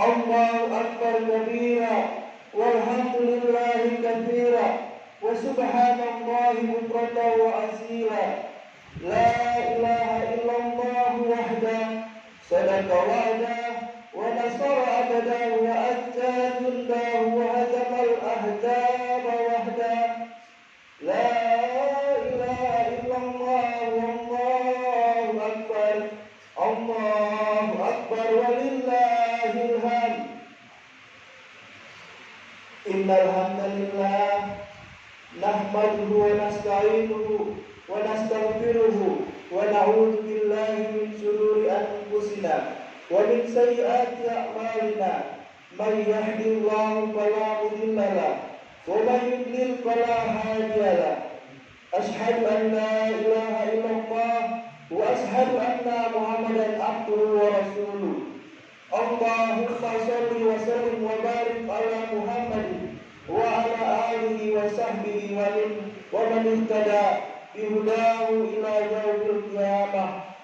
Allahu akbar kabira walhamdulillahi katsira wa subhanallahi bukratan wa asila. La ilaha illallah wahdahu sadaqa wa'dahu wa nasara abdahu wa atta jundahu wa hazama al-ahzaba wahdahu. La ilaha illallah wallahu akbar. Allahu akbar walillahil hamd. Innal hamdalillah nahmaduhu wa nasta'inuhu wa nastaghfiruhu wa na'udzu billahi min shururi anfusina wa min sayyiati a'malina. May yahdihillahu fala mudilla lahu wa may yudlil fala hadiya lahu. Ashhadu an la ilaha illallah wa ashhadu anna Muhammadan abduhu wa rasuluh. Allahumma shalli wa sallim wa barik ala Muhammadin wa ala alihi wa sahbihi wa man ihtada bihudahu ila yaumil qiyamah.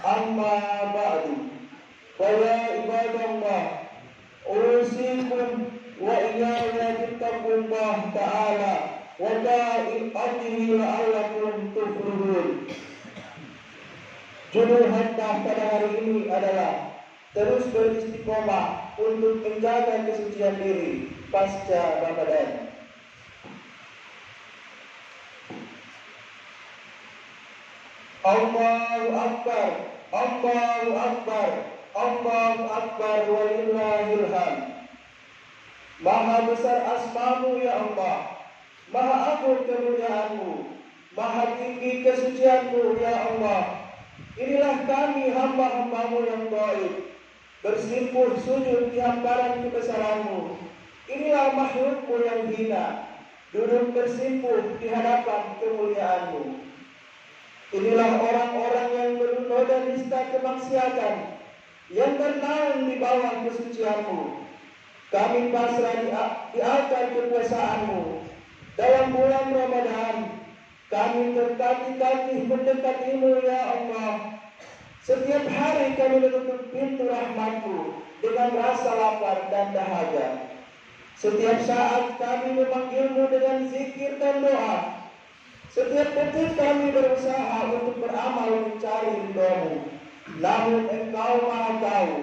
Amma ba'du. Fa ya ibadallah, usikum wa iyaya bittaqullah ta'ala wa ta'atihi la'allakum tuflihun. Judul khutbah pada hari ini adalah terus beristiqomah untuk menjaga kesucian diri pasca Ramadan. Allahu akbar, Allahu akbar, Allahu akbar walillahil hamd. Maha besar asmamu ya Allah, maha agung kemuliaanmu, maha tinggi kesucianmu ya Allah. Inilah kami hamba-hambamu yang baik, bersimpuh sujud di hamparan kebesaranmu. Inilah makhlukmu yang hina, duduk bersimpuh di hadapan kemuliaanmu. Inilah orang-orang yang bernoda nista kemaksiatan, yang bernaung di bawah kesucianmu. Kami pasrah di altar kekuasaanmu. Dalam bulan Ramadan, kami tertatih-tatih mendekatimu ya Allah. Setiap hari kami menutup pintu rahmatmu dengan rasa lapar dan dahaga. Setiap saat kami memanggilmu dengan zikir dan doa. Setiap detik kami berusaha untuk beramal mencari ridhamu. Namun Engkau Maha tahu.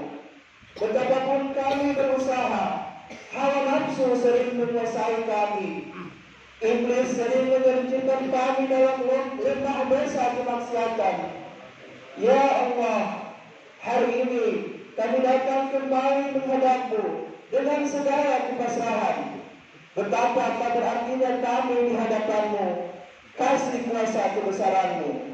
Betapapun kami berusaha, hawa nafsu sering menguasai kami. Iblis sering menerjunkan kami dalam lembah dosa kemaksiatan. Ya Allah, hari ini kami datang kembali menghadapmu dengan segala kepasrahan. Betapa tak berartinya kami di hadapanmu, kasih kuasa kebesaranmu.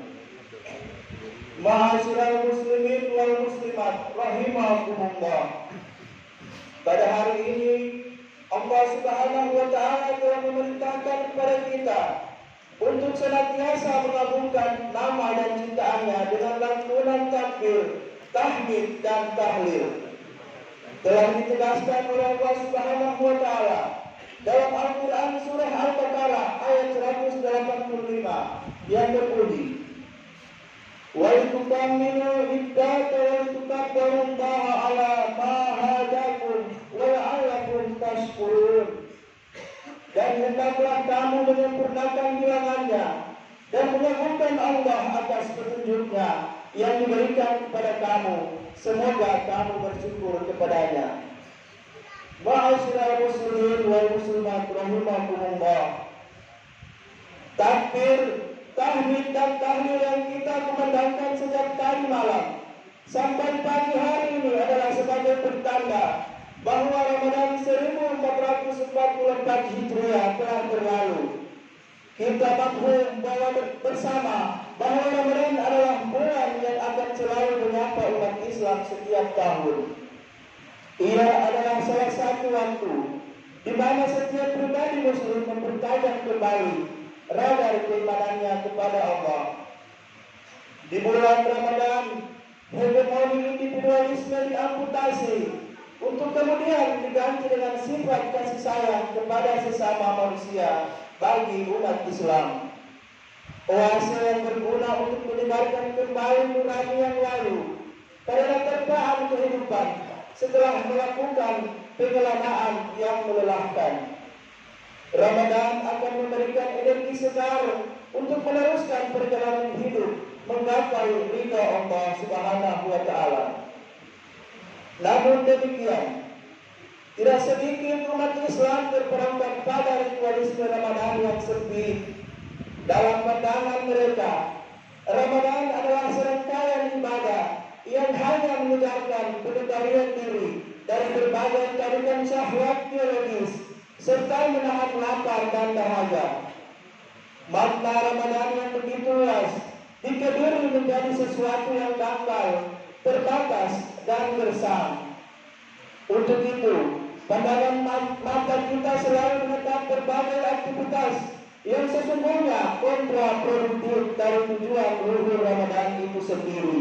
Ma'asyiral muslimin wal muslimat rahimakumullah. Pada hari ini Allah Subhanahu wa ta'ala telah memerintahkan kepada kita untuk senantiasa mengagungkan nama dan ciptaannya dengan lantunan takbir, tahmid dan tahlil. Telah ditegaskan oleh Allah Subhanahu wa ta'ala dalam Al-Quran surah Al-Baqarah ayat 185 yang berbunyi, wa litukamilu iddata wa litukabbarullaha ala ma hadakum wa la'allakum tashkurun. Dan hendaklah kamu menyempurnakan bilangannya dan mengagungkan Allah atas petunjuknya yang diberikan kepada kamu. Semoga kamu bersyukur kepadanya. Ma'asyiral muslimin wal muslimat rahimakumullah. Takbir, tahmid dan tahlil yang kita kumandangkan sejak tadi malam sampai pagi hari ini adalah sebagai pertanda bahwa Ramadan 1444 Hijriah telah berlalu. Kita maklum bahwa bersama bahwa Ramadan adalah bulan yang akan selalu menyapa umat Islam setiap tahun. Ia adalah salah satu waktu di mana setiap pribadi muslim mempertajam kembali radar keimanannya kepada Allah. Di bulan Ramadan, hegemoni individualisme diamputasi untuk kemudian diganti dengan sifat kasih sayang kepada sesama manusia bagi umat Islam. Oase yang berguna untuk menyebarkan kembali nurani yang lalu pada terpaan kehidupan setelah melakukan pengelanaan yang melelahkan. Ramadan akan memberikan energi segar untuk meneruskan perjalanan hidup menggapai ridha Allah Subhanahu wa Ta'ala. Namun demikian, tidak sedikit umat Islam terperangkap pada ritualisme Ramadan yang sempit. Dalam pandangan mereka, Ramadan adalah serangkaian ibadah yang hanya mengejarkan pengendalian diri dari berbagai tarikan syahwat biologis serta menahan lapar dan dahaga. Makna Ramadan yang begitu luas dikebiri menjadi sesuatu yang dangkal, terbatas, dan gersang. Untuk itu, pandangan mata kita selalu menetap berbagai aktivitas yang sesungguhnya kontraproduktif dari tujuan luhur Ramadan itu sendiri,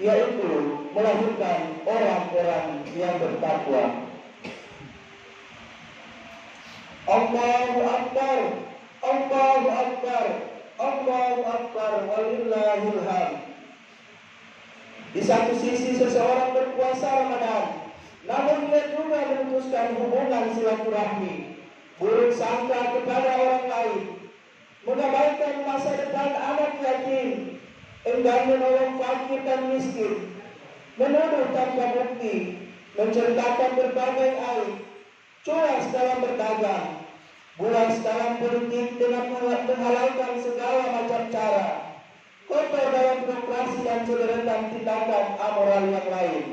yaitu melahirkan orang-orang yang bertakwa. Allahu Akbar, Allahu Akbar, Allahu Akbar, walillahil hamd. Di satu sisi seseorang berpuasa Ramadan, namun dia juga memutuskan hubungan silaturahmi, buruk sangka kepada orang lain, mengabaikan masa depan anak yatim, enggan menolong fakir dan miskin, menuduh tanpa bukti, menceritakan berbagai aib, culas dalam berdagang, bulas dalam politik dengan menghalalkan segala macam cara, kotor dalam birokrasi dan sederetan tindakan amoral yang lain.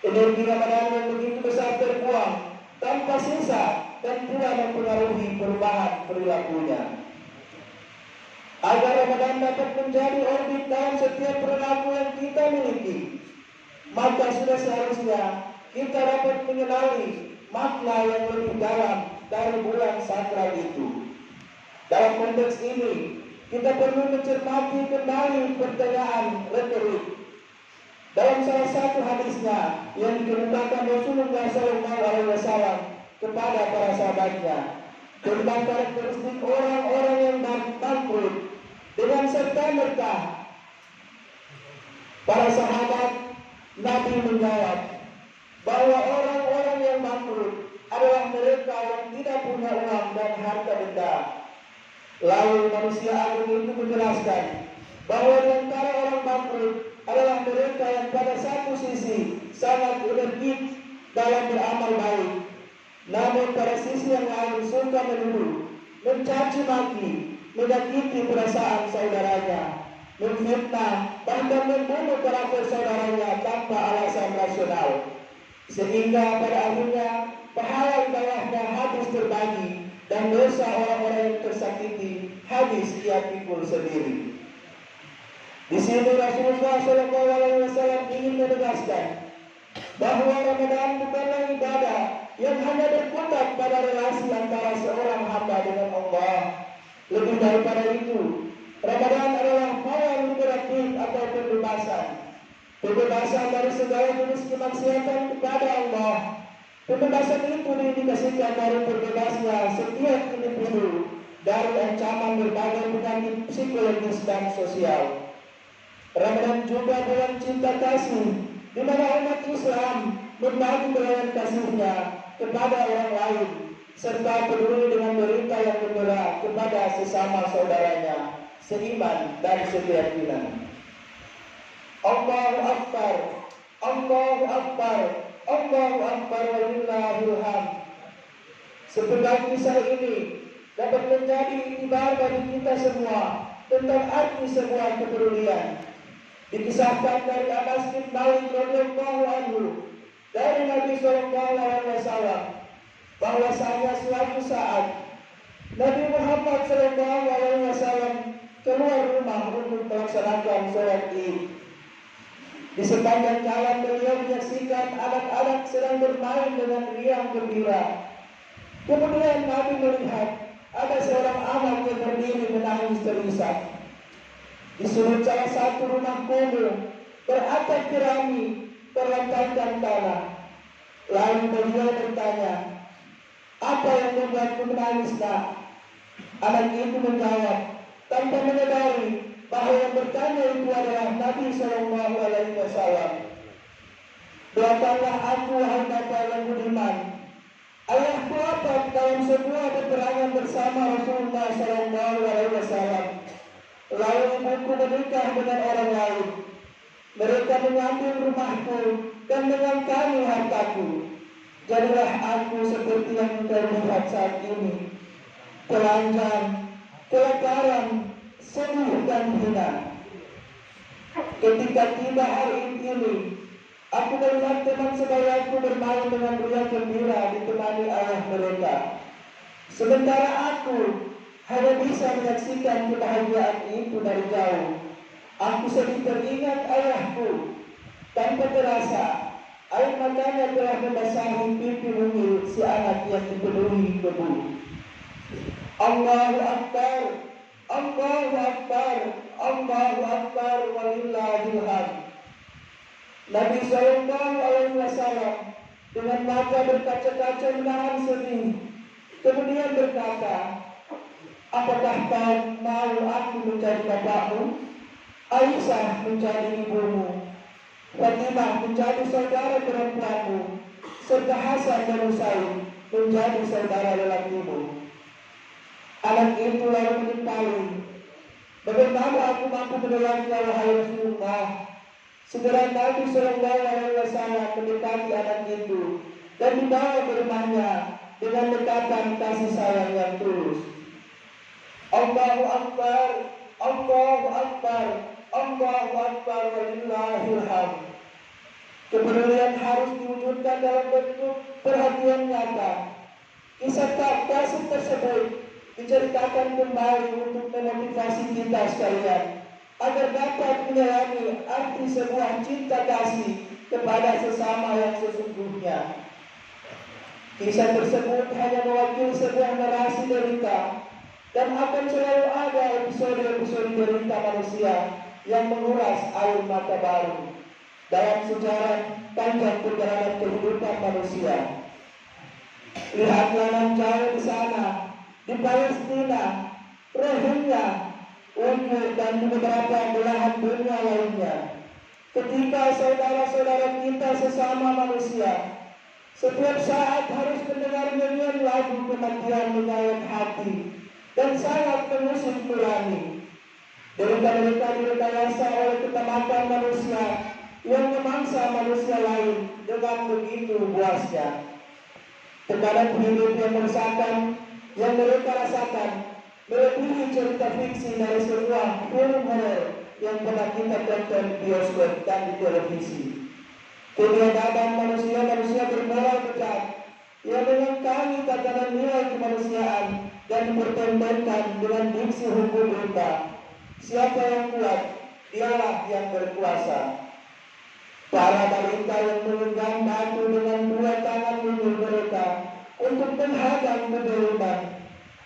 Energi Ramadan yang begitu besar terbuang tanpa sisa dan tidak mempengaruhi perubahan perilakunya. Agar Ramadan dapat menjadi orbit dalam setiap perilaku yang kita miliki, maka sudah seharusnya kita dapat mengenali makna yang lebih dalam dari bulan sakral itu. Dalam konteks ini, kita perlu mencermati kembali pertanyaan retorik. Dalam salah satu hadisnya yang dikemukakan Rasulullah SAW kepada para sahabatnya tentang karakteristik orang-orang yang bangkrut dengan serta-merta, para sahabat Nabi menjawab bahwa orang-orang yang bangkrut adalah mereka yang tidak punya uang dan harta benda. Lalu manusia agung itu menjelaskan bahwa di antara orang bangkrut adalah mereka yang pada satu sisi sangat energik dalam beramal baik, namun pada sisi yang lain suka menuduh, mencaci maki, menyakiti perasaan saudaranya, memfitnah, bahkan membunuh karakter saudaranya tanpa alasan rasional, sehingga pada akhirnya pahala ibadahnya habis terbagi dan dosa orang-orang yang tersakiti habis ia pikul sendiri. Di sini Rasulullah SAW ingin menegaskan bahwa Ramadan bukanlah ibadah yang hanya berkutat pada relasi antara seorang hamba dengan Allah. Lebih daripada itu, Ramadan adalah pola liberatif atau pembebasan. Pembebasan dari segala jenis kemaksiatan kepada Allah. Pembebasan itu diindikasikan dari terbebasnya setiap individu dari ancaman berbagai penyakit psikologis dan sosial. Ramadan juga bulan cinta kasih, di mana umat Islam berbagi belas kasihnya kepada orang lain, serta peduli dengan berita yang gembira kepada sesama saudaranya, seiman dan sekeyakinan. Allahu Akbar, Allahu Akbar, Allahu Akbar, walillahil hamd. Sepenggal kisah ini dapat menjadi iktibar bagi kita semua tentang arti sebuah kepedulian. Dikisahkan dari Anas bin Malik radhiyallahu anhu dari Nabi SAW bahwasanya suatu saat Nabi Muhammad SAW keluar rumah untuk melaksanakan sholat Id. Di sepanjang jalan beliau menyaksikan anak-anak sedang bermain dengan riang gembira. Kemudian Nabi melihat ada seorang anak yang berdiri menangis terisak. Di sudut salah satu rumah kumuh beratap jerami berlantaikan tanah. Lalu beliau bertanya, "Apa yang membuatmu menangis, nak?" Anak itu menjawab tanpa menyadari bahwa yang bertanya itu adalah Nabi SAW. Doakanlah aku, wahai Bapa yang budiman. Ayahku wafat dalam sebuah peperangan bersama Rasulullah Sallallahu Alaihi Wasallam. Lalu ibuku menikah dengan orang lain. Mereka mengambil rumahku dan mengangkali hartaku. Jadilah aku seperti yang engkau lihat saat ini, telanjang, kelaparan, sedih dan hina. Ketika tiba hari ini, aku melihat teman sebayaku bermain dengan riang gembira ditemani ayah mereka. Sementara aku hanya bisa menyaksikan kebahagiaan itu dari jauh. Aku sedih teringat ayahku. Tanpa terasa, air matanya telah membasahi pipi mungil si anak yang dipenuhi debu. Allahu Akbar, Allahu Akbar, Allahu Akbar, walillahil hamd. Nabi Sallallahu Alaihi Wasallam dengan mata berkaca-kaca menahan sedih, kemudian berkata, apakah kau mau aku menjadi bapakmu? Aisyah menjadi ibumu, Fatimah menjadi saudara perempuanmu, serta Hasan dan Husain menjadi saudara lelakimu. Anak itu lalu menimpali, bagaimana aku mampu menolongnya, wahai Rasulullah? Segera Nabi Sallallahu Alaihi Wasallam mendekati anak itu dan dibawa ke rumahnya dengan dekatan kasih sayang yang tulus. Allahu Akbar, Allahu Akbar, Allahu Akbar, walillahil hamd. Kepedulian harus diwujudkan dalam bentuk perhatian nyata. Kisah kasih tersebut diceritakan kembali untuk memotivasi kita sekalian agar dapat menyelami arti sebuah cinta kasih kepada sesama yang sesungguhnya. Kisah tersebut hanya mewakili sebuah narasi derita, dan akan selalu ada episode-episode derita manusia yang menguras air mata baru dalam sejarah panjang perjalanan kehidupan manusia. Lihatlah nan jauh di sana, di Palestina, Rohingya, Uyghur, dan di beberapa belahan dunia lainnya. Ketika saudara-saudara kita sesama manusia setiap saat harus mendengar nyanyian lagu kematian menyayat hati dan sangat mengusik nurani. Derita-derita direkayasa oleh ketamatan manusia yang memangsa manusia lain dengan begitu buasnya. Tekanan hidup yang meresahkan yang mereka rasakan melebihi cerita fiksi dari sebuah film horor yang pernah kita tonton di bioskop dan di televisi. Ketiadaan manusia bermoral bejat yang mengingkari tatanan nilai kemanusiaan dan dipertontonkan dengan diksi hukum rimba. Siapa yang kuat, dialah yang berkuasa. Para wanita yang menggenggam batu dengan dua tangan mungil mereka untuk menghadang kejoliman,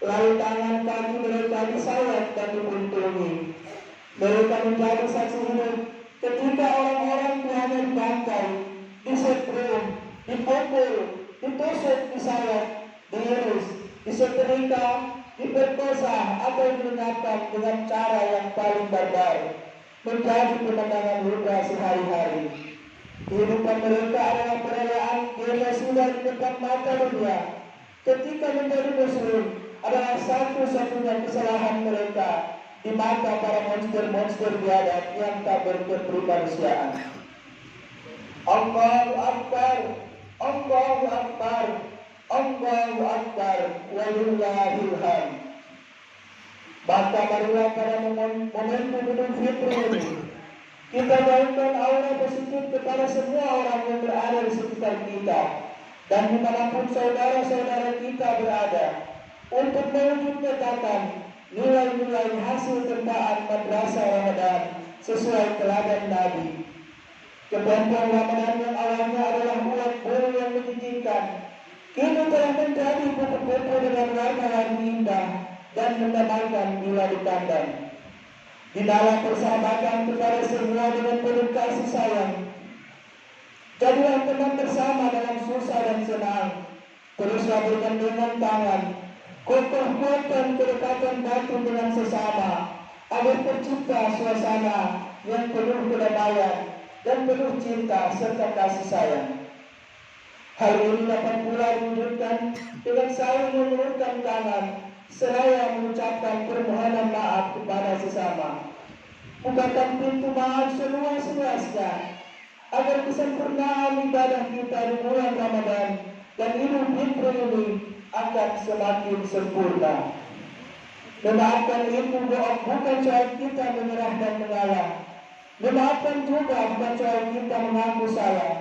lalu tangan kaki mereka disayat dan dibuntungi. Mereka menjadi saksi hidup ketika orang-orang Tuhannya dibangkai, disetrum, dipukul, ditusuk, disayat, diiris, disetrika, diperkosa atau dilenyapkan dengan cara yang paling barbar, menjadi pemandangan luka sehari-hari. Kehidupan mereka adalah perayaan genosida di depan mata dunia. Ketika menjadi muslim adalah satu-satunya kesalahan mereka di mata para monster-monster biadab yang tak berkepribadian. Allahu Akbar, Allahu Akbar, Allahu Akbar, walillahil hamd. Maka marilah pada momentum Idul Fitri ini kita bangun aura positif kepada semua orang yang berada di sekitar kita dan dimanapun saudara-saudara kita berada, untuk mewujudkan nilai-nilai hasil tempaan madrasah Ramadan sesuai teladan Nabi. Kepompong Ramadan yang awalnya adalah ulat bulu yang menjijikkan, kini telah menjadi buku-buku dengan warna-warni indah dan mendamaikan bila dipandang. Di dalam persahabatan kepada semua dengan penuh kasih sayang, jadilah teman bersama dalam susah dan senang. Teruslah bergandengan tangan, kokoh-kokohkan kedekatan batin dengan sesama, agar tercipta suasana yang penuh kedamaian dan penuh cinta serta kasih sayang. Hal ini dapat pula diwujudkan dengan saling mengulurkan tangan seraya mengucapkan permohonan maaf kepada sesama. Bukakan pintu maaf seluas-luasnya agar kesempurnaan ibadah kita di bulan Ramadan dan Idul Fitri ini akan semakin sempurna. Memaafkan itu bukan soal kita menyerah dan mengalah. Memaafkan juga bukan soal kita mengaku salah.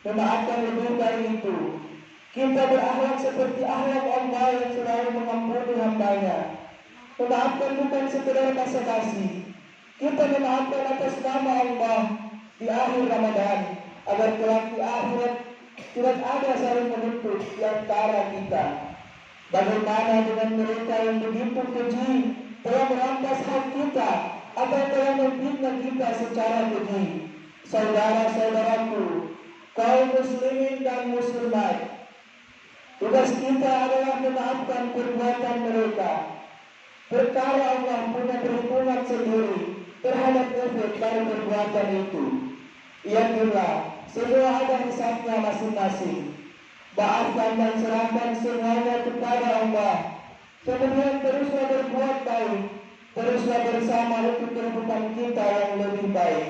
Memaafkan lebih dari itu, kita berakhlak seperti akhlak Allah yang selalu mengampuni hambanya. Memaafkan bukan sekedar basa-basi. Kita memaafkan atas nama Allah di akhir Ramadan, agar kelak di akhirat tidak ada saling menuntut di antara kita. Bagaimana dengan mereka yang begitu keji telah merampas hak kita atau telah memfitnah kita secara keji? Saudara-saudaraku, kaum muslimin dan muslimat, tugas kita adalah memaafkan perbuatan mereka. Perkara Allah punya perhitungan sendiri terhadap efek dari perbuatan itu. Yakinlah, semua ada hisabnya masing-masing. Maafkan dan serahkan semuanya kepada Allah. Kemudian teruslah berbuat baik, teruslah bersama untuk kehidupan kita yang lebih baik.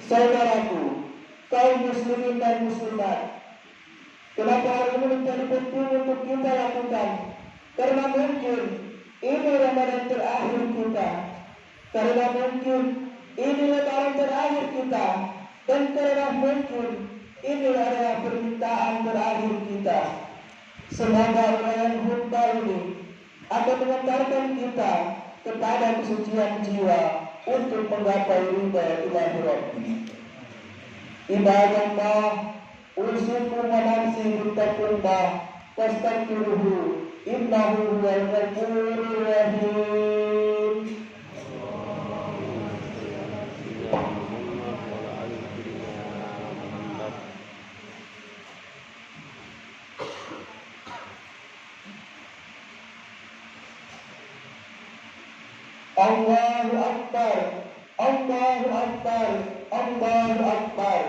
Saudaraku, kaum muslimin dan muslimat, kenapa hal ini menjadi penting untuk kita lakukan? Karena mungkin ini Ramadan terakhir kita, karena mungkin ini Lebaran terakhir kita, dan karena mungkin ini adalah permintaan terakhir kita. Semoga uraian khutbah ini akan mengantarkan kita kepada kesucian jiwa untuk menggapai ridha ilahi Rabbi. Ibadallah, usikum wa nafsi bittaqullah wastaghfiruhu innahu huwal ghafurur rahim. Allahu Akbar, Allahu Akbar, Allahu Akbar,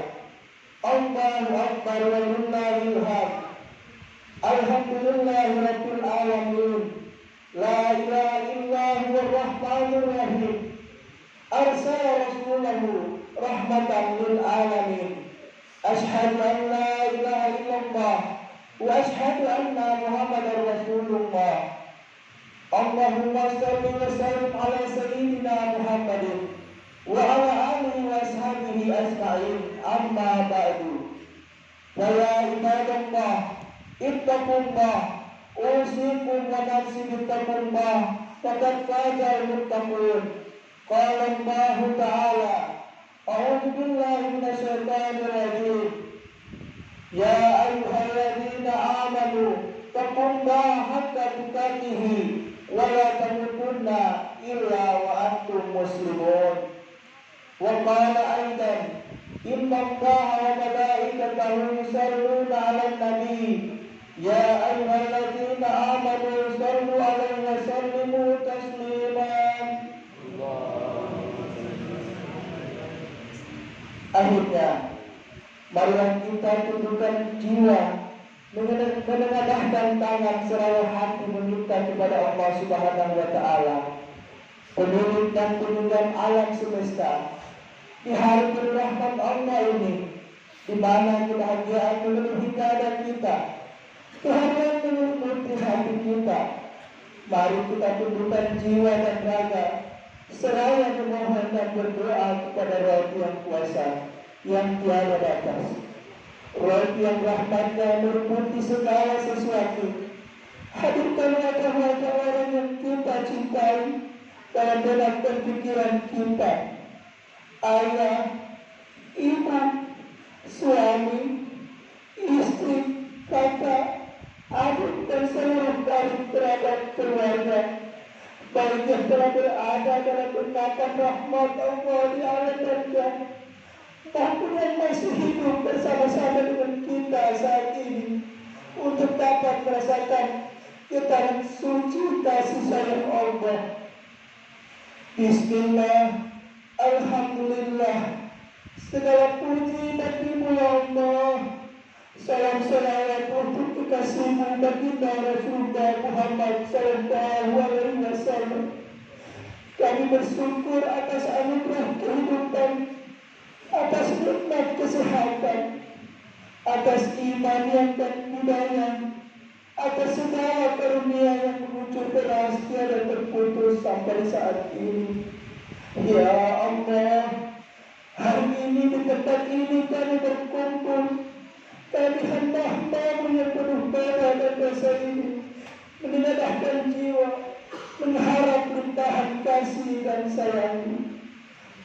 Allahu Akbar walillahil hamd. Alhamdulillahi rabbil alamin. La ilaha illa huwar rahmanur rahim. Arsala rasulahu rahmatan lil alamin. Ashhadu an la ilaha illallah wa ashhadu anna Muhammadar Rasulullah. Allahumma salli wa sallim ala sayyidina Muhammadin wa ala alihi wa ashabihi ajma'in, amma ba'du. Wa ya ibadallah, ittaqullah, usikum wa nafsi bittaqullah, faqad fazal muttaqun. Qala Allah ta'ala, a'udzu billahi minasyaitonir rajim. Ya ayyuhalladzina amanu taqullaha haqqa tuqatih wa la tamutunna illa wa antum muslimun. Wa qala aidan, inna Allaha wa malaikatahu yusalluna 'alan nabi ya ayyuhalladzina amanu sallu 'alaihi wa sallimu tasliman. Akhirnya, marilah kita tundukkan jiwa, menengadahkan tangan seraya hati meminta kepada Allah Subhanahu wa Ta'ala, pemilik dan penunggang alam semesta. Di hari berrahmat Allah ini, di mana kebahagiaan memenuhi dada kita, kehadiran menyelimuti hati kita, mari kita tundukkan jiwa dan raga seraya memohon dan berdoa kepada Rabb yang kuasa, yang tiada batas, Rabb yang rahmatnya meliputi segala sesuatu. Hadirkan wajah-wajah orang yang kita cintai dalam benak dan pikiran kita. Ayah, ibu, suami, istri, kakak, adik, dan seluruh dari kerabat keluarga, baik yang telah berada dalam berkatan rahmat Allah di alam darjah, maupun yang masih hidup bersama-sama dengan kita saat ini, untuk dapat merasakan getaran suci kasih sayang Allah. Bismillah, alhamdulillah, Segala puji bagimu ya Allah. Salam salawat untuk kekasihmu baginda Rasulullah Muhammad sallallahu alaihi wasallam. Kami bersyukur atas anugerah kehidupan, atas nikmat kesehatan, atas iman yang dan budaya, atas segala karunia yang mengucur deras tiada terputus sampai saat ini. Ya Allah, hari ini di tempat ini kami berkumpul. Kami hamba-Hamba-Mu yang penuh darah dan dosa ini menenadahkan jiwa, mengharap limpahan kasih dan sayang.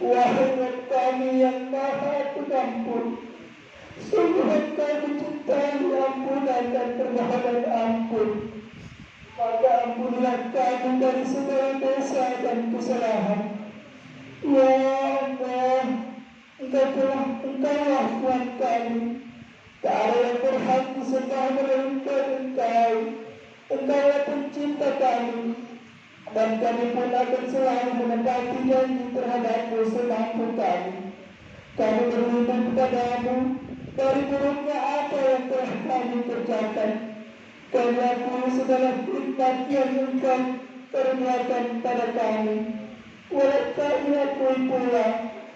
Wahai Rabb kami yang Maha Pengampun, sungguh Engkau mencintai ampunan dan permohonan ampun. Maka ampunilah kami dari segala dosa dan kesalahan. Ya Allah, Engkaulah Tuhan kami. Tak ada yang berhak disembah melainkan Engkau. Engkaulah pencipta kami, dan kami pun akan selalu menepati janji terhadap-Mu semampu kami. Kami berlindung kepada-Mu dari buruknya apa yang telah kami kerjakan. Kami akui segala nikmat yang Engkau karuniakan pada kami. Walau kami akui pula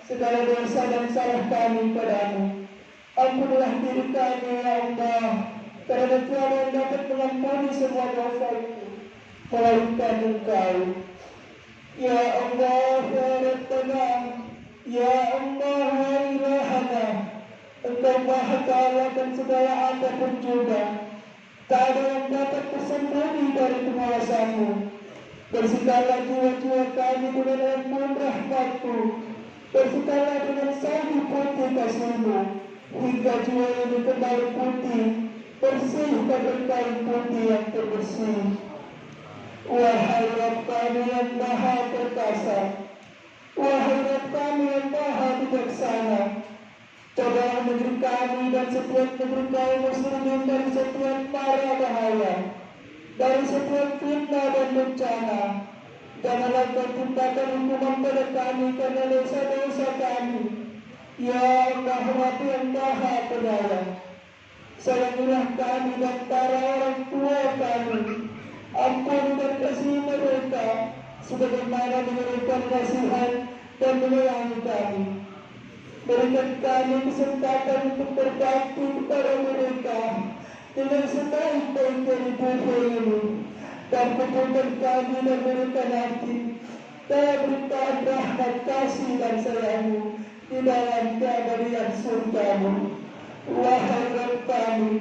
segala dosa dan salah kami padamu. Ampunilah diri kami ya Allah, karena Tuhan yang dapat mengampuni semua dosa itu melainkan Engkau. Ya Allah, ya Rabbana, ya Allah, ya Ilahana, Engkau Maha Ta'ala dan segala apapun juga. Tak ada yang dapat tersembunyi dari pengawasan-Mu. Bersihkanlah jiwa-jiwa kami dengan ampun rahmat-Mu. Bersihkanlah dengan salju putih kasih-Mu, hingga jiwa ini kembali putih, bersih bagai kain putih yang terbersih. Wahai Rabb kami yang Maha Perkasa, wahai Rabb kami yang Maha Bijaksana, cobalah negeri kami dan setiap negeri kaum muslimin dari setiap mara bahaya, dari setiap fitnah dan bencana. Janganlah Kau timpakan hukuman pada kami karena dosa-dosa kami. Ya Allah, Rabb yang Maha Penyayang, sayangilah kami dan para orang tua kami. Ampuni dan kasihi mereka sebagaimana memberikan kasihan dan menyayangi kami. Berikan kami kesempatan untuk berbakti kepada mereka dengan sebaik-baiknya di dunia ini, dan kumpulkan kami dan mereka nanti dalam berlimpahan rahmat kasih dan sayang-Mu di dalam keabadian surga-Mu. Wahai Rabb kami,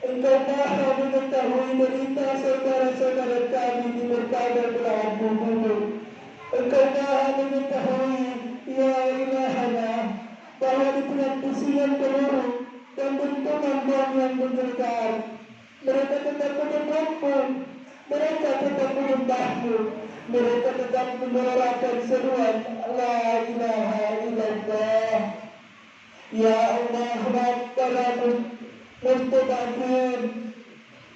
Engkau Maha mengetahui derita saudara-saudara kami di berbagai belahan bumi. Engkau Maha mengetahui, ya Ilahana, bahwa di tengah pusingan peluru dan benturan bom yang menggelegar, mereka tetap berkumpul, mereka tetap menyembah-Mu, mereka tetap menyuarakan seruan La ilaha illallah. Ya Allah, Rabbana Mustaqim,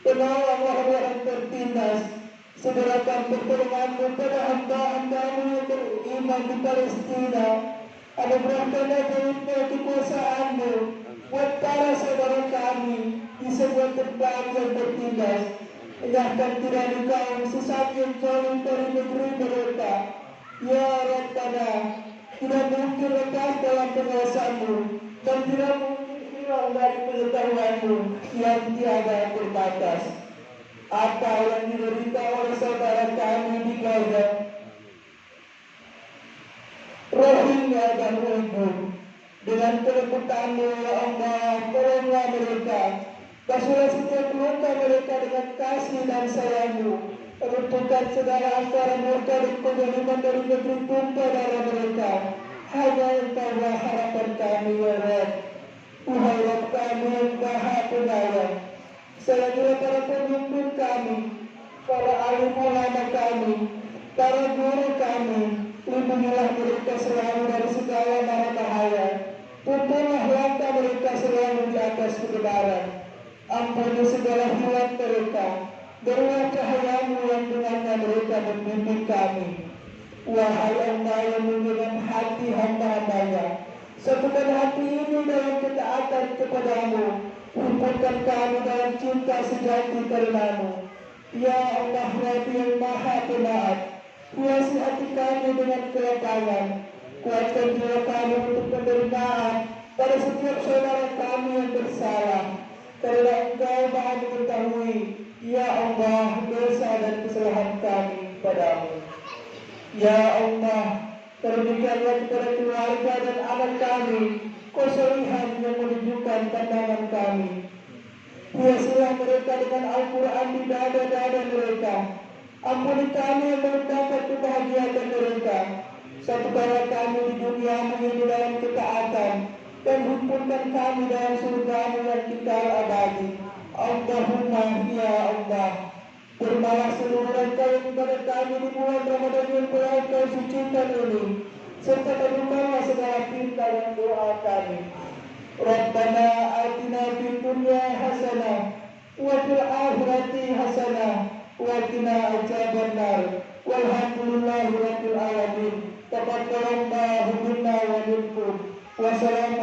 penolong orang-orang tertindas, segerakan pertolongan-Mu pada hamba-hamba-Mu yang beriman di Palestina. Anugerahkanlah kekuasaan-Mu buat para saudara kami di semua tempat yang tertindas. Enyahkan tirani kaum sesat yang jauh dari negeri mereka. Ya Rabbana, tidak mungkin lekas dalam penguasaan-Mu, dan tidak mungkin hilang dari pengetahuan-Mu yang tiada terbatas. Apa yang diderita oleh saudara kami di Gaza, Rohingya dan Uyghur, dengan kelembutan-Mu ya Allah, tolonglah mereka. Basuhlah setiap luka mereka dengan kasih dan sayang-Mu. Runtuhkan segala asaran murka dan kezaliman dari negeri tumpah darah mereka. Hanya Engkaulah harapan kami ya Rabb. Wahai Rabb kami yang Maha Penyayang, sayangilah para pemimpin kami, para alim ulama kami, para guru kami. Lindungilah mereka selalu dari segala mara bahaya. Tuntunlah langkah mereka selalu di atas kebenaran. Ampuni segala hilang mereka. Berilah cahaya-Mu yang dengannya mereka membimbing kami. Wahai Allah yang mengenal hati hamba-Hamba-Nya, Satukan hati ini dalam ketaatan kepadamu. Kumpulkan kami dalam cinta sejati karenamu. Ya Allah Rabbi yang Maha Pemaaf, hiasi hati kami dengan kelapangan. Kuatkan jiwa kami untuk penderitaan pada setiap saudara kami yang bersalah. Karena Engkau Maha mengetahui, ya Allah, dosa dan kesalahan kami padamu. Ya Allah, terberikanlah kepada keluarga dan anak kami kesolihan yang menunjukkan pandangan kami. Hiasilah mereka dengan Al-Quran di dada-dada mereka. Ampuni kami yang mendapat kebahagiaan mereka. Satukanlah kami di dunia ini dalam ketaatan, dan himpunkan kami dalam surga-Mu yang kekal abadi. Allahumma ya Allah, terimalah seluruh rangkaian ibadat kami di bulan Ramadan yang telah Kau sucikan ini, serta kabulkanlah segala pinta dan doa kami. Rabbana atina fid dunya hasanah wa fil akhirati hasanah wa qina adzabannar. Walhamdulillahi rabbil alamin. Taqabbalallahu minna wa minkum. Wassalamu